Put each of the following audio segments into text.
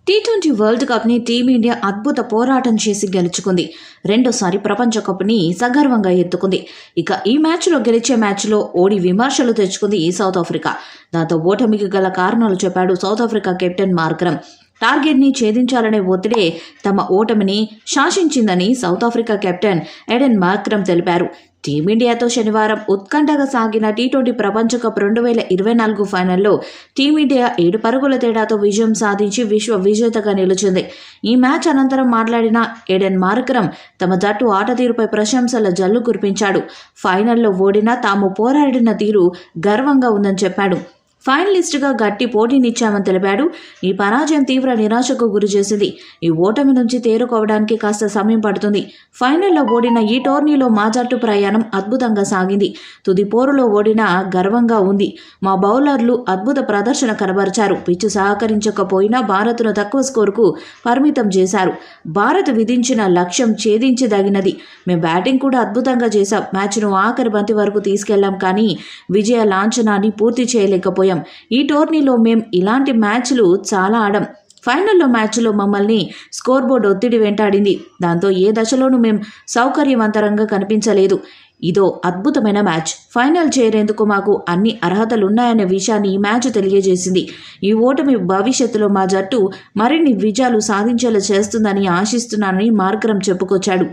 T20 world కప్ని team India అద్భుత పోరాటం చేసి గెలుచుకుంది. రెండోసారి ప్రపంచ కప్ని సగర్వంగా ఎత్తుకుంది. ఇక ఈ మ్యాచ్లో గెలిచే మ్యాచ్లో ఓడి విమర్శలు తెచ్చుకుంది సౌత్ ఆఫ్రికా. దాంతో ఓటమికి గల కారణాలు చెప్పాడు సౌత్ ఆఫ్రికా కెప్టెన్ మార్కరమ్. టార్గెట్ని ఛేదించాలనే ఒత్తిడే తమ ఓటమిని శాసించిందని South Africa captain Aiden Markram తెలిపారు. టీమిండియాతో శనివారం ఉత్కంఠగా సాగిన టీ20 ప్రపంచ కప్ 2024 ఫైనల్లో టీమిండియా 7 పరుగుల తేడాతో విజయం సాధించి విశ్వ విజేతగా నిలిచింది. ఈ మ్యాచ్ అనంతరం మాట్లాడిన ఎడెన్ మార్కరమ్ తమ జట్టు ఆట తీరుపై ప్రశంసల జల్లు కురిపించాడు. ఫైనల్లో ఓడినా తాము పోరాడిన తీరు గర్వంగా ఉందని చెప్పాడు. ఫైనలిస్టుగా గట్టి పోటీనిచ్చామని తెలిపాడు. ఈ పరాజయం తీవ్ర నిరాశకు గురి చేసింది. ఈ ఓటమి నుంచి తేరుకోవడానికి కాస్త సమయం పడుతుంది. ఫైనల్లో ఓడిన ఈ టోర్నీలో మా జట్టు ప్రయాణం అద్భుతంగా సాగింది. తుది పోరులో ఓడినా గర్వంగా ఉంది. మా బౌలర్లు అద్భుత ప్రదర్శన కనబరిచారు. పిచ్చు సహకరించకపోయినా భారత్ను తక్కువ స్కోరుకు పరిమితం చేశారు. భారత్ విధించిన లక్ష్యం ఛేదించదగినది. మేము బ్యాటింగ్ కూడా అద్భుతంగా చేశాం. మ్యాచ్ను ఆఖరి బంతి వరకు తీసుకెళ్లాం, కానీ విజయ లాంఛనాన్ని పూర్తి చేయలేకపోయాం. ఈ టోర్నీలో మేం ఇలాంటి మ్యాచ్లు చాలా ఆడాం. ఫైనల్లో మ్యాచ్లో మమ్మల్ని స్కోర్ బోర్డు ఒత్తిడి వెంటాడింది. దాంతో ఏ దశలోనూ మేం సౌకర్యవంతంగా కనిపించలేదు. ఇదో అద్భుతమైన మ్యాచ్. ఫైనల్ చేరేందుకు మాకు అన్ని అర్హతలున్నాయనే విషయాన్ని ఈ మ్యాచ్ తెలియజేసింది. ఈ ఓటమి భవిష్యత్తులో మా జట్టు మరిన్ని విజయాలు సాధించేలా చేస్తుందని ఆశిస్తున్నానని మార్కరమ్ చెప్పుకొచ్చాడు.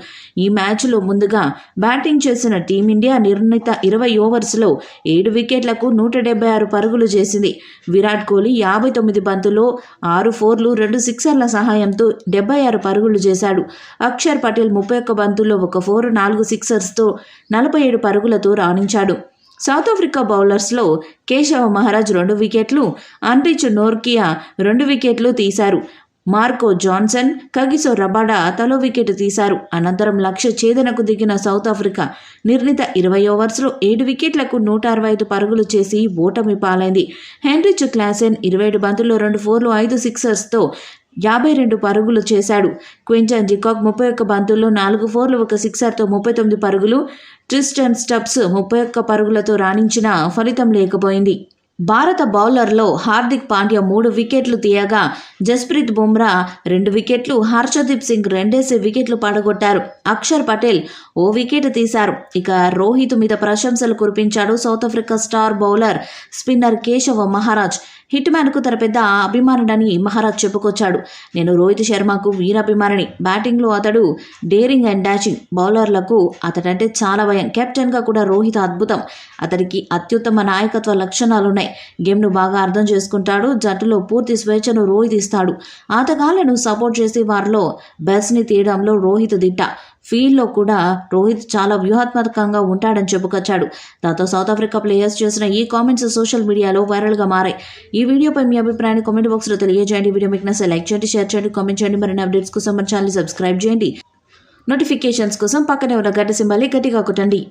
ఈ మ్యాచ్లో ముందుగా బ్యాటింగ్ చేసిన టీమిండియా నిర్ణీత 20 ఓవర్స్లో 7 వికెట్లకు 176 పరుగులు చేసింది. విరాట్ కోహ్లీ 59 బంతుల్లో 6 ఫోర్లు 2 సిక్సర్ల సహాయంతో 76 పరుగులు చేశాడు. అక్షర్ పటేల్ 31 బంతుల్లో 1 ఫోర్ 4 సిక్సర్స్తో 47 పరుగులతో రాణించాడు. సౌత్ ఆఫ్రికా బౌలర్స్లో కేశవ మహారాజ్ 2 వికెట్లు, అన్రిచ్ నోర్కియా 2 వికెట్లు తీశారు. మార్కో జాన్సన్, కగిసో రబాడా తలో వికెట్ తీశారు. అనంతరం లక్ష్య ఛేదనకు దిగిన సౌత్ ఆఫ్రికా నిర్ణీత 20 ఓవర్స్లో 7 వికెట్లకు 165 పరుగులు చేసి ఓటమి పాలైంది. హెన్రిచ్ క్లాసెన్ 27 బంతుల్లో 2 ఫోర్లు 5 సిక్సర్స్తో 52 పరుగులు చేశాడు. క్వింటన్ డికాక్ 31 బంతుల్లో 4 ఫోర్లు 1 సిక్సర్తో 39 పరుగులు, ట్రిస్టన్ స్టబ్స్ 31 పరుగులతో రాణించినా ఫలితం లేకపోయింది. భారత బౌలర్లో హార్దిక్ పాండ్యా 3 వికెట్లు తీయగా జస్ప్రీత్ బుమ్రా 2 వికెట్లు, హర్షదీప్ సింగ్ 2 వికెట్లు పడగొట్టారు. అక్షర్ పటేల్ 1 వికెట్ తీశారు. ఇక రోహిత్ మీద ప్రశంసలు కురిపించాడు South Africa star bowler spinner Keshav Maharaj. హిట్ మ్యాన్కు తన పెద్ద అభిమానుడని మహారాజ్ చెప్పుకొచ్చాడు. నేను రోహిత్ శర్మకు వీరాభిమానిని. బ్యాటింగ్లో అతడు డేరింగ్ అండ్ డాషింగ్. బౌలర్లకు అతడంటే చాలా భయం. కెప్టెన్గా కూడా రోహిత్ అద్భుతం. అతడికి అత్యుత్తమ నాయకత్వ లక్షణాలున్నాయి. గేమ్ను బాగా అర్థం చేసుకుంటాడు. జట్టులో పూర్తి స్వేచ్ఛను రోహిత్ ఇస్తాడు. ఆటగాళ్లను సపోర్ట్ చేసి వారిలో బెస్ట్ని తీయడంలో రోహిత్ దిట్ట. ఫీల్డ్లో కూడా రోహిత్ చాలా వ్యూహాత్మకంగా ఉంటాడని చెప్పుకొచ్చాడు. దాంతో సౌత్ ఆఫ్రికా ప్లేయర్స్ చేసిన ఈ కామెంట్స్ సోషల్ మీడియాలో వైరల్గా మారాయి. ఈ వీడియోపై మీ అభిప్రాయాన్ని కామెంట్ బాక్స్లో తెలియజేయండి. వీడియో మీకు నచ్చితే లైక్ చేయండి, షేర్ చేయండి, కామెంట్ చేయండి. మరిన్ని అప్డేట్స్ కోసం మన ఛానల్ సబ్స్క్రైబ్ చేయండి. నోటిఫికేషన్స్ కోసం పక్కనే ఉన్న గంట సింబల్ని గట్టిగా కొట్టండి.